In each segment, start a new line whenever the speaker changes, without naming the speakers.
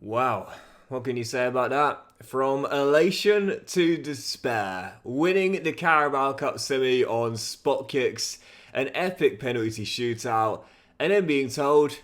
Wow, what can you say about that? From elation to despair, winning the Carabao Cup semi on spot kicks, an epic penalty shootout, and then being told,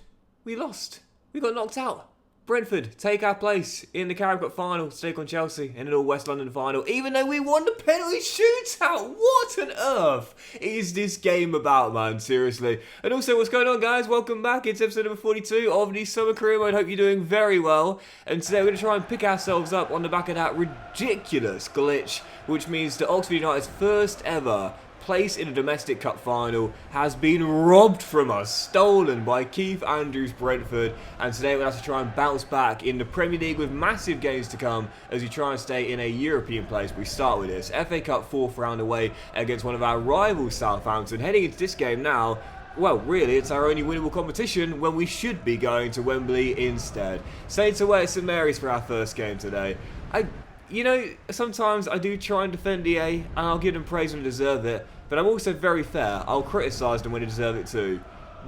we lost. We got knocked out. Brentford take our place in the Carabao Cup final to take on Chelsea in an all-West London final, even though we won the penalty shootout. What on earth is this game about, man? Seriously. And also, what's going on, guys? Welcome back. It's episode number 42 of the Summer Career Mode. Hope you're doing very well. And today we're going to try and pick ourselves up on the back of that ridiculous glitch, which means that Oxford United's first ever place in a domestic cup final has been robbed from us, stolen by Keith Andrews' Brentford, and today we'll have to try and bounce back in the Premier League with massive games to come as we try and stay in a European place. We start with this FA Cup fourth round away against one of our rivals, Southampton. Heading into this game now, well, really, it's our only winnable competition when we should be going to Wembley instead. Saints away at St Mary's for our first game today. Sometimes I do try and defend EA, and I'll give them praise when they deserve it, but I'm also very fair. I'll criticise them when they deserve it too.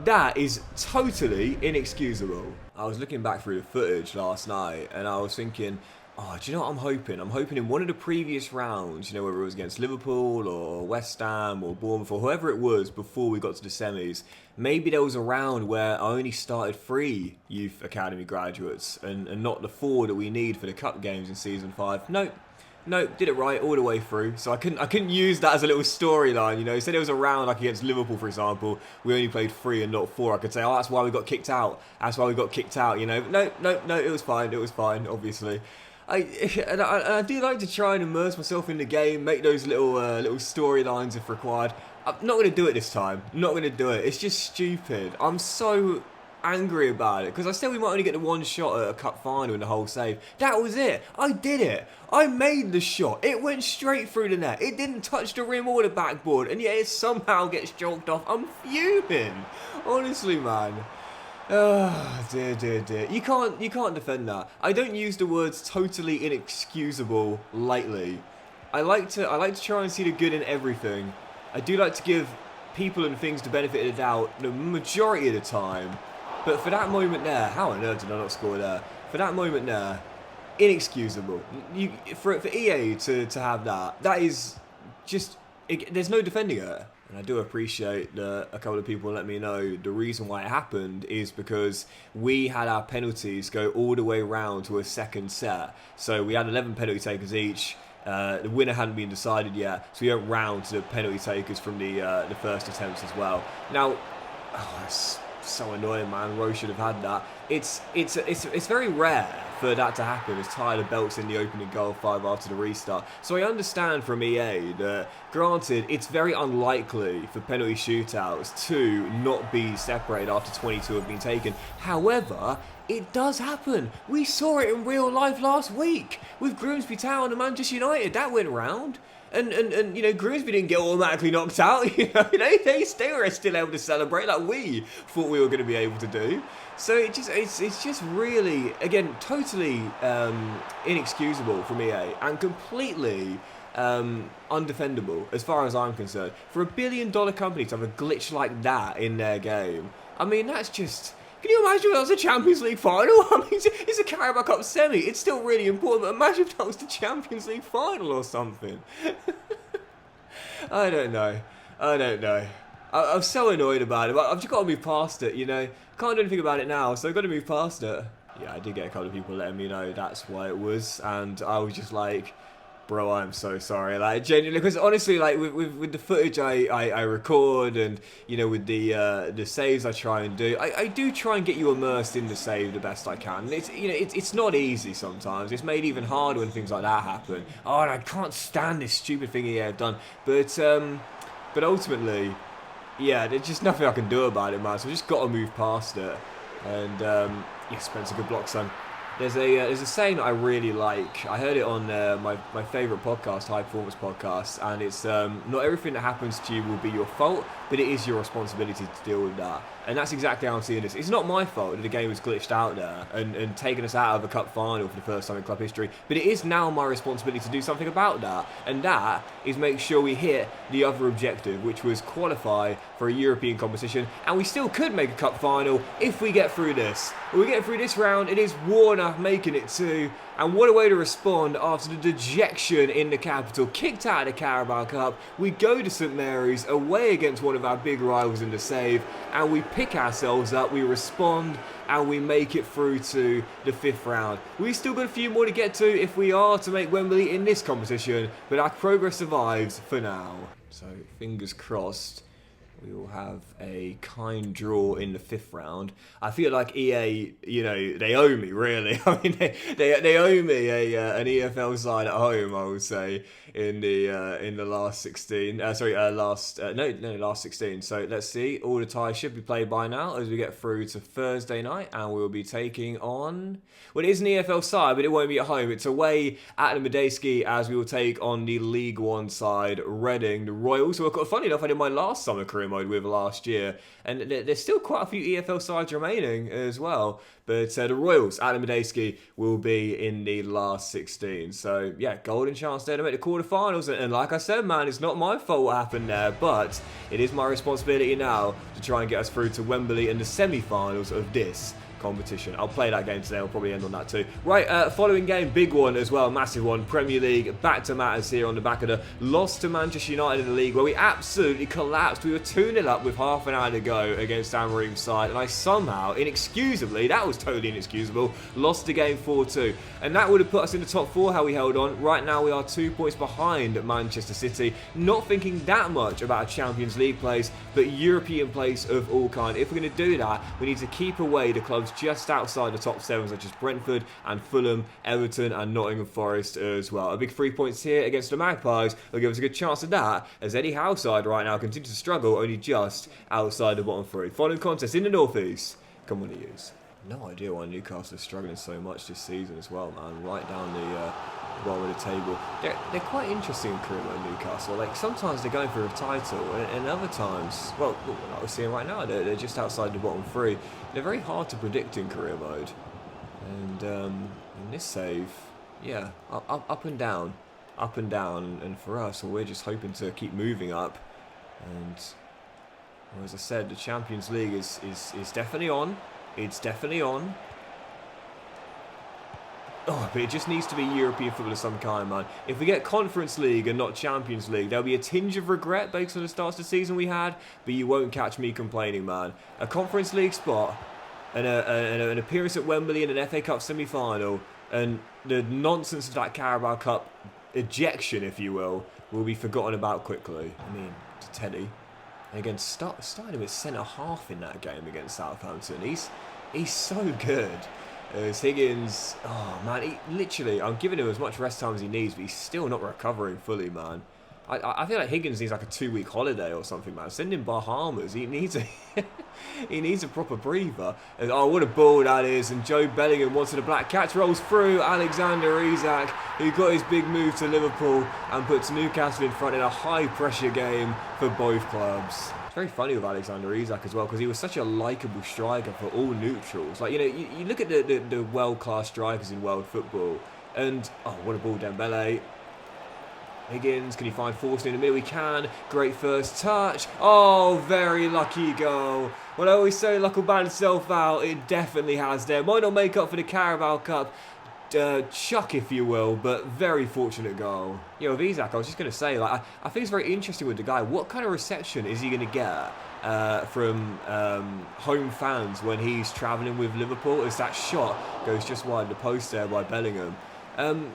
That is totally inexcusable. I was looking back through the footage last night, and I was thinking, do you know what I'm hoping? I'm hoping in one of the previous rounds, whether it was against Liverpool or West Ham or Bournemouth or whoever it was before we got to the semis, maybe there was a round where I only started 3 youth academy graduates and not the 4 that we need for the cup games in season 5. Nope, did it right all the way through. So I couldn't use that as a little storyline, Say there was a round like against Liverpool, for example, we only played 3 and not 4. I could say, that's why we got kicked out. No, it was fine, obviously. I do like to try and immerse myself in the game, make those little storylines if required. I'm not going to do it this time. Not going to do it. It's just stupid. I'm so angry about it because I said we might only get the one shot at a cup final in the whole save. That was it. I did it. I made the shot. It went straight through the net. It didn't touch the rim or the backboard, and yet it somehow gets chalked off. I'm fuming. Honestly, man. Oh, dear. You can't defend that. I don't use the words totally inexcusable lightly. I like to try and see the good in everything. I do like to give people and things the benefit of the doubt the majority of the time. But for that moment there, how on earth did I not score there? For that moment there, inexcusable. For EA to have that is just, there's no defending it. And I do appreciate that a couple of people let me know the reason why it happened is because we had our penalties go all the way round to a second set. So we had 11 penalty takers each. The winner hadn't been decided yet, so we went round to the penalty takers from the first attempts as well. Now, it's so annoying, man. Rose should have had that. It's very rare for that to happen as Tyler belts in the opening goal 5 after the restart. So I understand from EA that, granted, it's very unlikely for penalty shootouts to not be separated after 22 have been taken. However, it does happen. We saw it in real life last week with Grimsby Town and Manchester United. That went round. And Grimsby didn't get automatically knocked out. They were still able to celebrate like we thought we were going to be able to do. So it's just really, again, totally inexcusable from EA and completely undefendable as far as I'm concerned. For $1 billion company to have a glitch like that in their game, I mean, that's just... Can you imagine if that was a Champions League final? I mean, it's a Carabao Cup semi. It's still really important, but imagine if that was the Champions League final or something. I don't know. I'm so annoyed about it, but I've just got to move past it, Can't do anything about it now, so I've got to move past it. Yeah, I did get a couple of people letting me know that's why it was, and I was just like... Bro, I'm so sorry. Like, genuinely, because honestly, like with the footage I record and with the saves I try and do, I do try and get you immersed in the save the best I can. It's not easy sometimes. It's made even harder when things like that happen. Oh, and I can't stand this stupid thing EA have done. But ultimately, yeah, there's just nothing I can do about it, man. So I just got to move past it. And yeah, Spencer, good block, son. There's a saying that I really like. I heard it on my favourite podcast, High Performance Podcast, and it's not everything that happens to you will be your fault, but it is your responsibility to deal with that. And that's exactly how I'm seeing this. It's not my fault that the game was glitched out there and taken us out of a cup final for the first time in club history. But it is now my responsibility to do something about that. And that is make sure we hit the other objective, which was qualify for a European competition. And we still could make a cup final if we get through this. If we get through this round, it is Warner making it 2. And what a way to respond after the dejection in the capital. Kicked out of the Carabao Cup. We go to St Mary's away against one of our big rivals in the save. And we pick ourselves up, we respond, and we make it through to the 5th round. We've still got a few more to get to if we are to make Wembley in this competition. But our progress survives for now. So fingers crossed. We will have a kind draw in the 5th round. I feel like EA, you know, they owe me, really. I mean, they owe me an EFL side at home, I would say, in the last 16. Last 16. So let's see. All the ties should be played by now as we get through to Thursday night, and we'll be taking on. Well, it is an EFL side, but it won't be at home. It's away at the Medeski as we will take on the League One side, Reading, the Royals. So, funny enough, I did my last summer career mode with last year, and there's still quite a few EFL sides remaining as well. But the Royals at the Medeski will be in the last 16. So, yeah, golden chance there to make the quarterfinals. And like I said, man, it's not my fault what happened there, but it is my responsibility now to try and get us through to Wembley in the semi-finals of this competition. I'll play that game today. I'll probably end on that too. Right, following game, big one as well, massive one. Premier League, back to matters here on the back of the loss to Manchester United in the league, where we absolutely collapsed. We were 2-0 up with half an hour to go against Amorim's side, and I somehow, inexcusably, that was totally inexcusable, lost the game 4-2. And that would have put us in the top 4 how we held on. Right now we are 2 points behind Manchester City, not thinking that much about a Champions League place, but European place of all kind. If we're going to do that, we need to keep away the clubs just outside the top 7, such as Brentford and Fulham, Everton and Nottingham Forest as well. A big 3 points here against the Magpies will give us a good chance of that, as Eddie Howe's side right now continues to struggle, only just outside the bottom 3. Following contest in the North East, come on, use. No idea why Newcastle is struggling so much this season as well, man. Right down the bottom of the table. They're quite interesting in career mode, Newcastle. Like, sometimes they're going for a title, and other times, well, like we're seeing right now, they're just outside the bottom 3. They're very hard to predict in career mode. And in this save, yeah, up and down. Up and down. And for us, well, we're just hoping to keep moving up. And, well, as I said, the Champions League is definitely on. It's definitely on. Oh, but it just needs to be European football of some kind, man. If we get Conference League and not Champions League, there'll be a tinge of regret based on the starts of the season we had, but you won't catch me complaining, man. A Conference League spot and an appearance at Wembley in an FA Cup semi-final and the nonsense of that Carabao Cup ejection, if you will be forgotten about quickly. I mean, to Teddy. And again, started with centre-half in that game against Southampton. He's so good. As Higgins, oh man, I'm giving him as much rest time as he needs, but he's still not recovering fully, man. I feel like Higgins needs like a 2-week holiday or something, man. Send him Bahamas. He needs a proper breather. And, oh, what a ball that is! And Joe Bellingham wanted a black catch, rolls through Alexander Isak, who got his big move to Liverpool and puts Newcastle in front in a high-pressure game for both clubs. Very funny with Alexander Isak as well, because he was such a likeable striker for all neutrals. Like, you know, you look at the world-class strikers in world football, and, oh, what a ball, Dembele. Higgins, can he find Forster in the middle? He can. Great first touch. Oh, very lucky goal. When I always say luck will balance itself out, it definitely has there. Might not make up for the Carabao Cup chuck, if you will, but very fortunate goal. You know, with Isak, I was just going to say, like, I think it's very interesting with the guy. What kind of reception is he going to get from home fans when he's travelling with Liverpool, as that shot goes just wide the post there by Bellingham?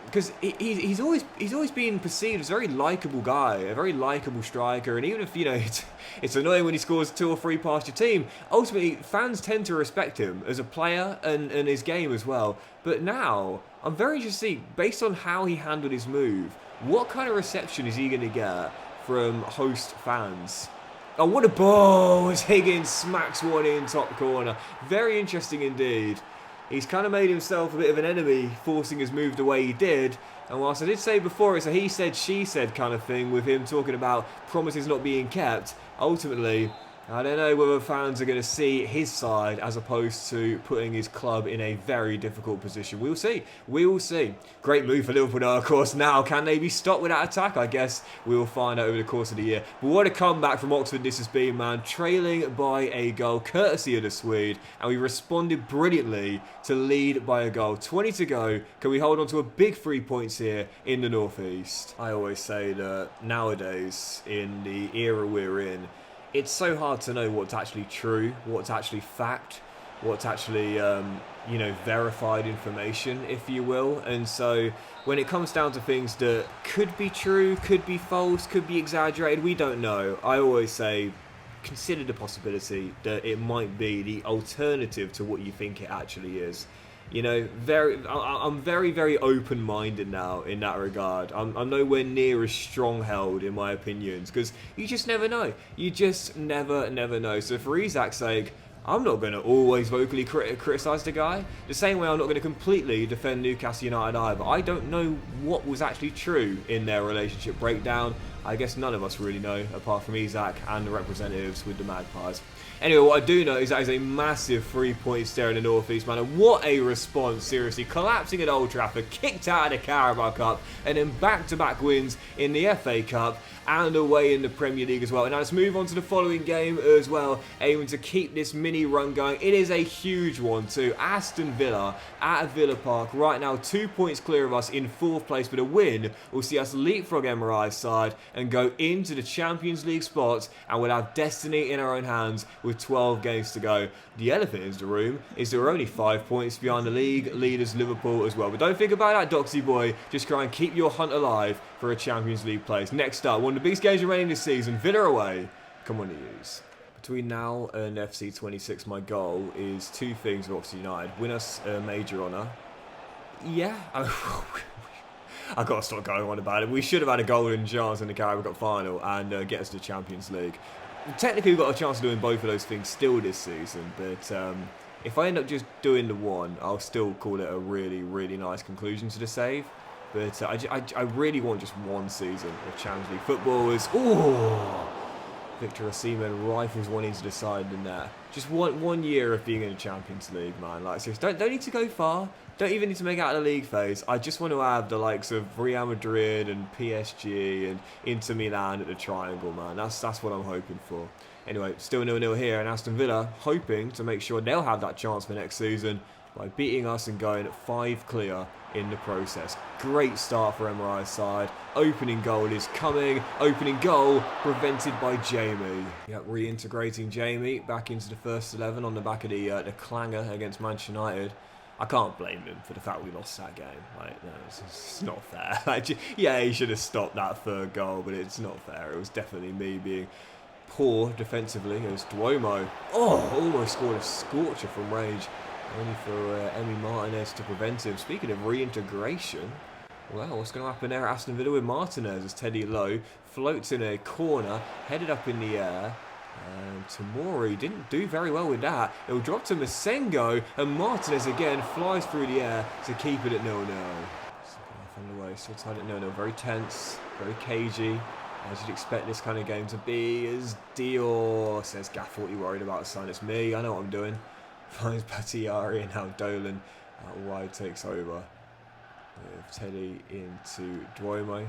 Because he's always been perceived as a very likeable guy, a very likeable striker, and even if, you know, it's annoying when he scores 2 or 3 past your team, ultimately fans tend to respect him as a player and his game as well. But now, I'm very interested to see, based on how he handled his move, what kind of reception is he going to get from host fans? Oh, what a ball as Higgins smacks one in top corner. Very interesting indeed. He's kind of made himself a bit of an enemy, forcing his move the way he did. And whilst I did say before, it's a he said, she said kind of thing with him talking about promises not being kept, ultimately, I don't know whether fans are going to see his side as opposed to putting his club in a very difficult position. We'll see. We will see. Great move for Liverpool, though, of course. Now, can they be stopped with that attack? I guess we will find out over the course of the year. But what a comeback from Oxford this has been, man. Trailing by a goal, courtesy of the Swede. And we responded brilliantly to lead by a goal. 20 to go. Can we hold on to a big 3 points here in the North East? I always say that nowadays, in the era we're in, it's so hard to know what's actually true, what's actually fact, what's actually, verified information, if you will. And so when it comes down to things that could be true, could be false, could be exaggerated, we don't know. I always say, consider the possibility that it might be the alternative to what you think it actually is. You know, I'm very, very open-minded now in that regard. I'm nowhere near as strong-held in my opinions because you just never know. You just never know. So for Isak's sake, I'm not going to always vocally criticise the guy. The same way I'm not going to completely defend Newcastle United either. I don't know what was actually true in their relationship breakdown. I guess none of us really know, apart from Isak and the representatives with the Magpies. Anyway, what I do know is that is a massive 3 points there in the North East, man. And what a response, seriously. Collapsing at Old Trafford, kicked out of the Carabao Cup, and then back-to-back wins in the FA Cup and away in the Premier League as well. And now let's move on to the following game as well, aiming to keep this mini run going. It is a huge one too. Aston Villa at Villa Park right now, 2 points clear of us in 4th place, but a win will see us leapfrog MRI's side and go into the Champions League spots, and we'll have destiny in our own hands with 12 games to go. The elephant in the room is that we're only 5 points behind the league leaders Liverpool as well. But don't think about that, Doxy boy. Just try and keep your hunt alive for a Champions League place. Next up, one of the biggest games remaining this season, Villa away. Come on, News. Between now and FC 26, my goal is 2 things with Oxford United. Win us a major honour. Yeah. I've got to stop going on about it. We should have had a golden chance in the Carabao Cup Final and get us to the Champions League. Technically, we've got a chance of doing both of those things still this season, but if I end up just doing the one, I'll still call it a really, really nice conclusion to the save. But I really want just one season of Champions League football. Victor Osimhen rifles one into the side in there. Just one year of being in the Champions League, man. Like, seriously, don't need to go far. Don't even need to make it out of the league phase. I just want to have the likes of Real Madrid and PSG and Inter Milan at the triangle, man. That's what I'm hoping for. Anyway, still 0-0 here, and Aston Villa hoping to make sure they'll have that chance for next season by beating us and going 5 clear in the process. Great start for MRI's side. Opening goal is coming. Opening goal prevented by Jamie. Yeah, reintegrating Jamie back into the first 11 on the back of the clanger against Manchester United. I can't blame him for the fact we lost that game. Like, no, it's not fair. Like, yeah, he should have stopped that 3rd goal, but it's not fair. It was definitely me being poor defensively. It was Duomo. Oh, almost scored a scorcher from range. Only for Emi Martinez to prevent him. Speaking of reintegration, well, what's going to happen there at Aston Villa with Martinez as Teddy Lowe floats in a corner, headed up in the air. And Tamori didn't do very well with that. It'll drop to Masengo, and Martinez again flies through the air to keep it at 0-0. Second half underway, still tied at 0-0. Very tense, very cagey, as you'd expect this kind of game to be. As Dior says, Gaff, what are you worried about, son? It's me, I know what I'm doing. Finds Bastiari, and now Dolan out wide takes over. With Teddy into Duomo.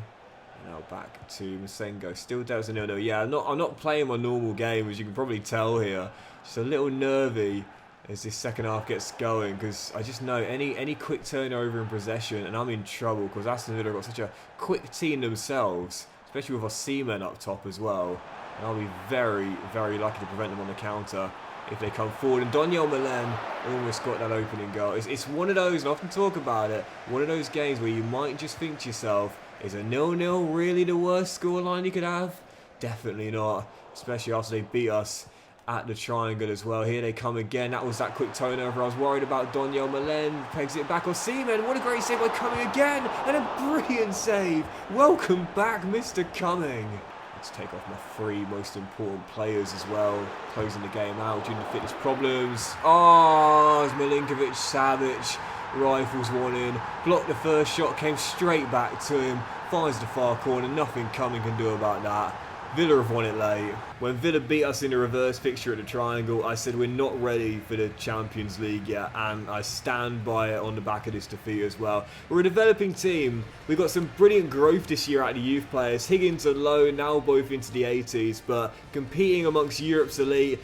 Now back to Masengo. Still down to 0-0. Yeah, I'm not playing my normal game, as you can probably tell here. Just a little nervy as this second half gets going, because I just know any quick turnover in possession and I'm in trouble, because Aston Villa have got such a quick team themselves, especially with Osimhen up top as well. And I'll be very, very lucky to prevent them on the counter if they come forward. And Daniel Malen almost got that opening goal. It's one of those, and I often talk about it, one of those games where you might just think to yourself, is a 0-0 really the worst scoreline you could have? Definitely not, especially after they beat us at the triangle as well. Here they come again. That was that quick turnover I was worried about. Daniel Malen pegs it back. Osimhen, what a great save by Cumming again, and a brilliant save. Welcome back, Mr. Cumming. Let's take off my 3 most important players as well, closing the game out due to fitness problems. Oh, it's Milinkovic Savic. Rifles one in, blocked the first shot, came straight back to him, finds the far corner, nothing Cumming can do about that. Villa have won it late. When Villa beat us in a reverse fixture at the Triangle, I said we're not ready for the Champions League yet, and I stand by it on the back of this defeat as well. We're a developing team. We've got some brilliant growth this year out of the youth players. Higgins are low, now both into the 80s, but competing amongst Europe's elite,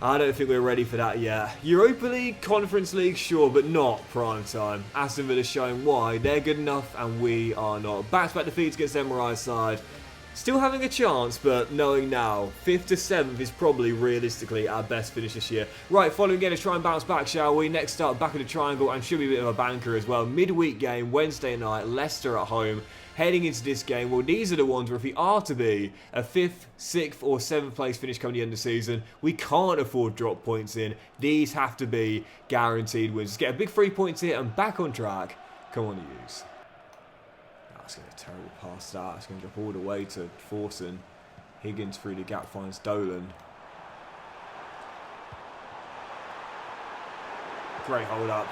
I don't think we're ready for that yet. Europa League, Conference League, sure, but not prime time. Aston Villa showing why they're good enough and we are not. Back-to-back defeats against MRI's side. Still having a chance, but knowing now, 5th to 7th is probably realistically our best finish this year. Right, following again, let's try and bounce back, shall we? Next up, back of the Triangle, and should be a bit of a banker as well. Midweek game, Wednesday night, Leicester at home. Heading into this game, well, these are the ones where if we are to be a 5th, 6th or 7th place finish coming the end of the season, we can't afford drop points in. These have to be guaranteed wins. Let's get a big 3 points here and back on track. Come on, Hughes. That's going to be a terrible pass, that. It's going to drop all the way to Forson. Higgins through the gap finds Dolan. Great hold up.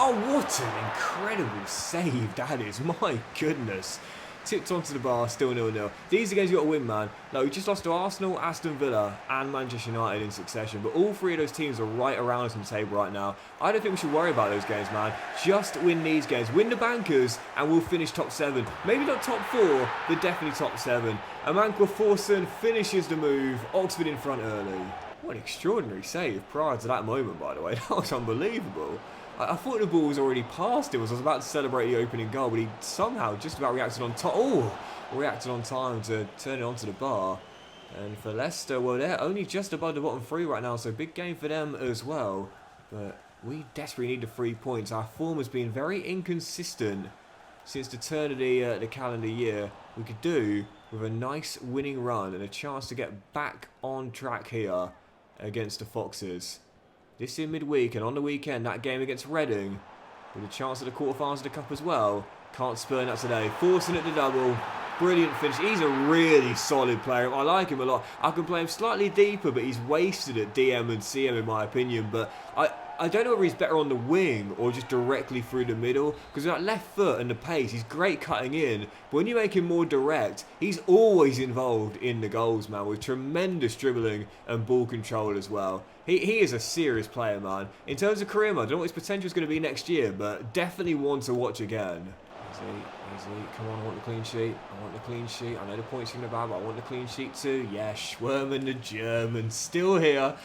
Oh, what an incredible save that is. My goodness. Tipped onto the bar, still 0-0. These are games you got to win, man. No, we just lost to Arsenal, Aston Villa and Manchester United in succession. But all three of those teams are right around us on the table right now. I don't think we should worry about those games, man. Just win these games. Win the bankers and we'll finish top 7. Maybe not top 4, but definitely top 7. Amankwa Forson finishes the move. Oxford in front early. What an extraordinary save prior to that moment, by the way. That was unbelievable. I thought the ball was already past him as I was about to celebrate the opening goal, but he somehow just about reacted on time. Oh, reacted on time to turn it onto the bar. And for Leicester, well, they're only just above the bottom 3 right now, so big game for them as well. But we desperately need the 3 points. Our form has been very inconsistent since the turn of the calendar year. We could do with a nice winning run and a chance to get back on track here against the Foxes. This in midweek, and on the weekend, that game against Reading, with a chance at the quarterfinals of the Cup as well. Can't spurn that today. Forcing at the double. Brilliant finish. He's a really solid player. I like him a lot. I can play him slightly deeper, but he's wasted at DM and CM in my opinion. But I don't know whether he's better on the wing or just directly through the middle. Because with that left foot and the pace, he's great cutting in. But when you make him more direct, he's always involved in the goals, man. With tremendous dribbling and ball control as well. He is a serious player, man. In terms of career mode, I don't know what his potential is going to be next year. But definitely one to watch again. Easy. Come on, I want the clean sheet. I want the clean sheet. I know the points from the bad, but I want the clean sheet too. Yeah, Schwerman, the German, still here.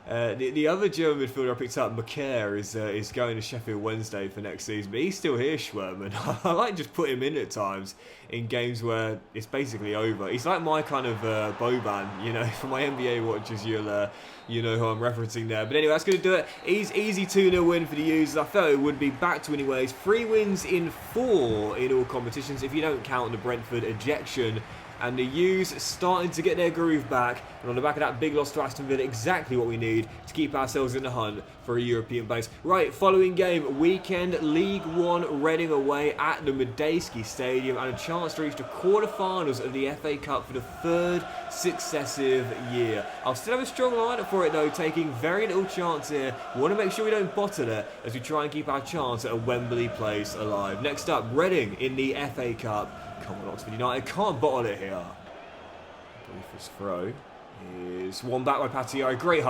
The other German midfielder I picked up, McCare, is going to Sheffield Wednesday for next season, but he's still here, Schwerman. I like just put him in at times in games where it's basically over. He's like my kind of Boban, you know, for my NBA watchers, you know who I'm referencing there. But anyway, that's going to do it. Easy 2-0 win for the users. I felt it would be back to winning ways. 3 wins in 4 in all competitions, if you don't count the Brentford ejection. And the U's starting to get their groove back. And on the back of that big loss to Aston Villa, exactly what we need to keep ourselves in the hunt for a European base. Right, following game, weekend League One Reading away at the Medeski Stadium. And a chance to reach the quarterfinals of the FA Cup for the 3rd successive year. I'll still have a strong lineup for it though, taking very little chance here. We want to make sure we don't bottle it as we try and keep our chance at a Wembley place alive. Next up, Reading in the FA Cup. Come on, Oxford United, can't bottle it here. Briefest throw is one back by Patiari. Great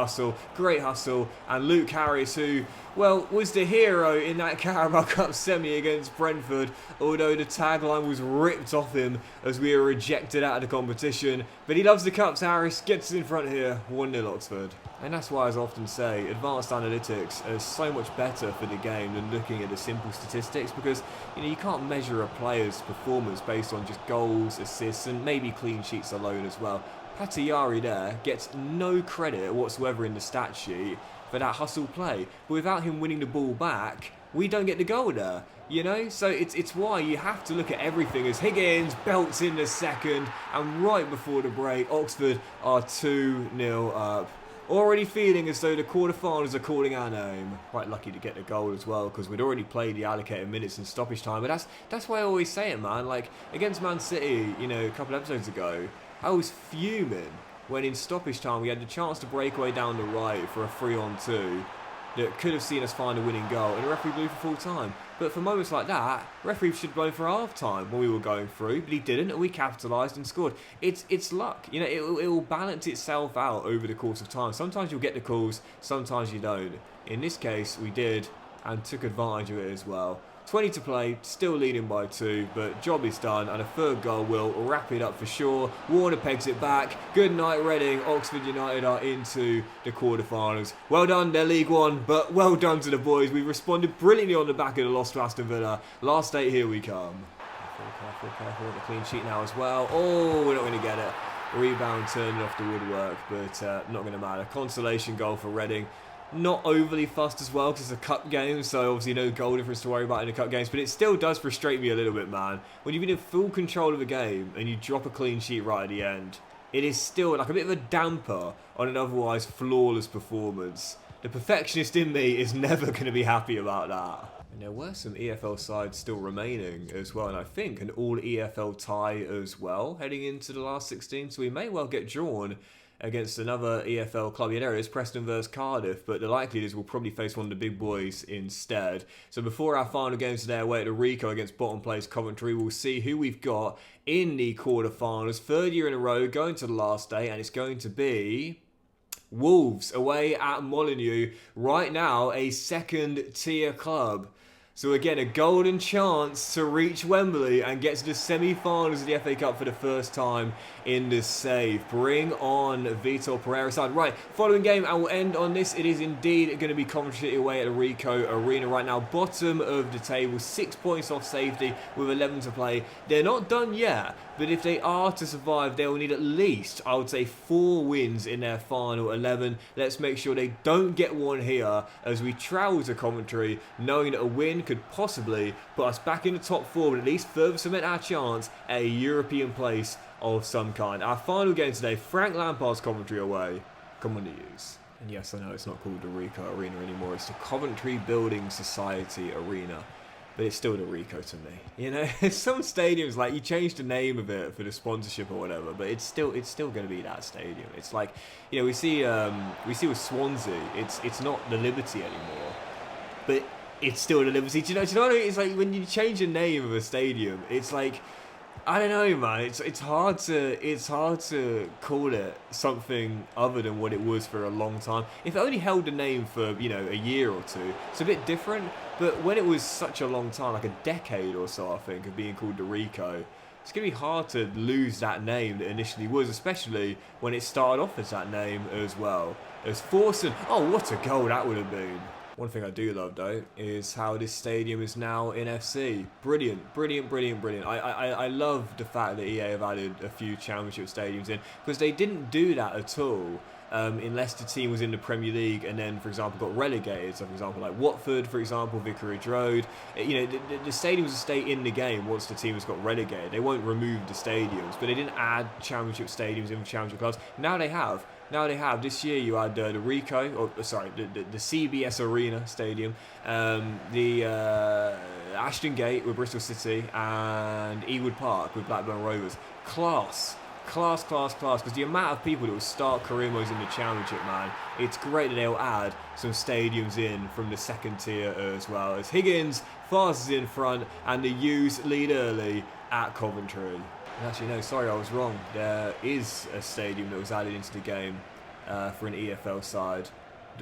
hustle. And Luke Harris, who, well, was the hero in that Carabao Cup semi against Brentford, although the tagline was ripped off him as we were rejected out of the competition. But he loves the cups, Harris, gets us in front here, 1-0 Oxford. And that's why, as I often say, advanced analytics is so much better for the game than looking at the simple statistics, because you can't measure a player's performance based on just goals, assists, and maybe clean sheets alone as well. Patiari there gets no credit whatsoever in the stat sheet for that hustle play, but without him winning the ball back, we don't get the goal there. So it's why you have to look at everything as Higgins belts in the second, and right before the break, Oxford are 2-0 up. Already feeling as though the quarterfinals are calling our name. Quite lucky to get the goal as well, because we'd already played the allocated minutes in stoppage time. But that's why I always say it, man. Like against Man City, a couple episodes ago, I was fuming when in stoppage time we had the chance to break away down the right for a 3-on-2. that could have seen us find a winning goal, and the referee blew for full time. But for moments like that, referee should have blown for half time when we were going through, but he didn't, and we capitalised and scored. It's luck, you know. It will balance itself out over the course of time. Sometimes you'll get the calls, sometimes you don't. In this case, we did, and took advantage of it as well. 20 to play, still leading by 2, but job is done, and a third goal will wrap it up for sure. Warner pegs it back. Good night, Reading. Oxford United are into the quarterfinals. Well done, they're League One, but well done to the boys. We responded brilliantly on the back of the loss to Aston Villa. Last 8, here we come. Careful. The clean sheet now as well. Oh, we're not going to get it. Rebound turning off the woodwork, but not going to matter. Consolation goal for Reading. Not overly fussed as well because it's a cup game, so obviously no goal difference to worry about in the cup games, but it still does frustrate me a little bit, man. When you've been in full control of a game and you drop a clean sheet right at the end, it is still like a bit of a damper on an otherwise flawless performance. The perfectionist in me is never going to be happy about that. And there were some EFL sides still remaining as well, and I think an all EFL tie as well heading into the last 16, so we may well get drawn against another EFL club. Yeah, there it is, Preston versus Cardiff, but the likelihood is we'll probably face one of the big boys instead. So before our final game today away at the Rico against bottom place Coventry, we'll see who we've got in the quarterfinals. Third year in a row, going to the last day, and it's going to be Wolves away at Molineux. Right now, a second tier club. So again, a golden chance to reach Wembley and get to the semi-finals of the FA Cup for the first time in the save. Bring on Vitor Pereira's side. Right, following game, I will end on this. It is indeed going to be Coventry City away at the Rico Arena right now. Bottom of the table, 6 points off safety with 11 to play. They're not done yet, but if they are to survive, they will need at least, I would say, 4 wins in their final 11. Let's make sure they don't get one here as we travel to Coventry, knowing that a win could possibly put us back in the top 4, but at least further cement our chance at a European place of some kind. Our final game today, Frank Lampard's Coventry away. Come on, the use. And yes, I know it's not called the Rico Arena anymore. It's the Coventry Building Society Arena. But it's still the Rico to me. You know, some stadiums, like, you change the name of it for the sponsorship or whatever, but it's still going to be that stadium. It's like, you know, we see with Swansea, it's not the Liberty anymore, but it's still the Liberty. Do you know what I mean? It's like when you change the name of a stadium, it's like, I don't know, man. It's hard to call it something other than what it was for a long time. If it only held the name for, you know, a year or two, it's a bit different. But when it was such a long time, like a decade or so, I think, of being called the Rico, it's going to be hard to lose that name that initially was, especially when it started off as that name as well. As Forson, oh, what a goal that would have been. One thing I do love, though, is how this stadium is now in FC. Brilliant. I love the fact that EA have added a few championship stadiums in, because they didn't do that at all unless the team was in the Premier League and then, for example, got relegated. So, for example, like Watford, for example, Vicarage Road. You know, the stadiums will stay in the game once the team has got relegated. They won't remove the stadiums, but they didn't add championship stadiums in for championship clubs. Now they have. This year you had the Rico, the CBS Arena Stadium, the Ashton Gate with Bristol City, and Ewood Park with Blackburn Rovers. Class, because the amount of people that will start career modes in the Championship, man, it's great that they'll add some stadiums in from the second tier as well. As Higgins fastest in front, and the U's lead early at Coventry. Actually, no, sorry, I was wrong. There is a stadium that was added into the game for an EFL side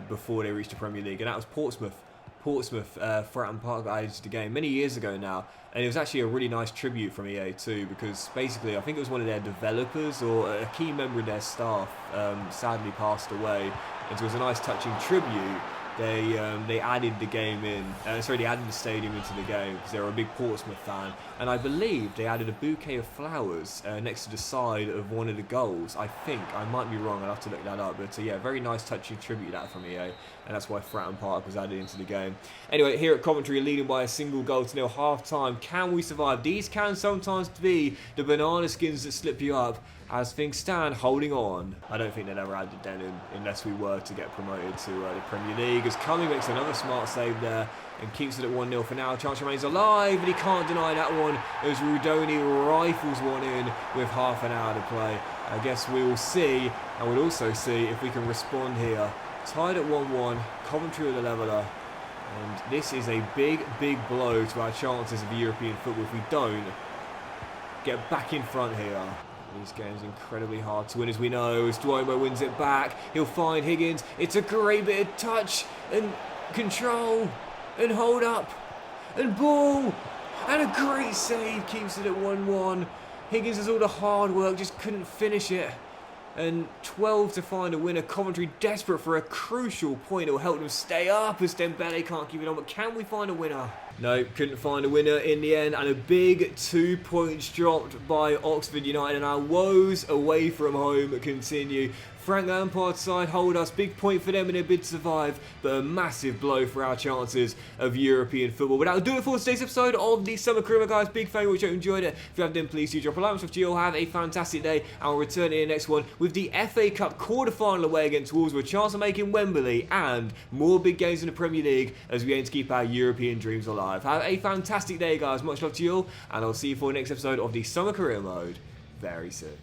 before they reached the Premier League, and that was Portsmouth. Fratton Park got added to the game many years ago now, and it was actually a really nice tribute from EA too, because basically I think it was one of their developers or a key member of their staff sadly passed away, and so it was a nice touching tribute. They added the game in. They added the stadium into the game because they were a big Portsmouth fan, and I believe they added a bouquet of flowers next to the side of one of the goals. I think, I might be wrong. I'll have to look that up. But yeah, very nice touching tribute that from EA, and that's why Fratton Park was added into the game. Anyway, here at Coventry, leading by a single goal to nil, half time. Can we survive? These can sometimes be the banana skins that slip you up. As things stand, holding on. I don't think they'd ever add the denim unless we were to get promoted to the Premier League. As Cumming makes another smart save there and keeps it at 1-0 for now. Chance remains alive, and he can't deny that one as Rudoni rifles one in with half an hour to play. I guess we will see, and we'll also see if we can respond here Tied at 1-1, Coventry with a leveller. And this is a big, big blow to our chances of European football if we don't get back in front here. This game's incredibly hard to win, as we know. As Duomo wins it back, he'll find Higgins. It's a great bit of touch and control and hold up and ball. And a great save, keeps it at 1-1. Higgins does all the hard work, just couldn't finish it. And 12 to find a winner. Coventry desperate for a crucial point that will help them stay up, as Dembele can't keep it on. But can we find a winner? No, couldn't find a winner in the end. And a big 2 points dropped by Oxford United. And our woes away from home continue. Frank Lampard's side hold us. Big point for them in their bid to survive. But a massive blow for our chances of European football. But that'll do it for today's episode of the Summer Career, guys. Big fan, which I enjoyed it. If you have, then please do drop a like. So you all have a fantastic day. And we'll return in the next one with the FA Cup quarter-final away against Wolves, with a chance of making Wembley and more big games in the Premier League as we aim to keep our European dreams alive. Have a fantastic day, guys. Much love to you all. And I'll see you for the next episode of the Summer Career Mode very soon.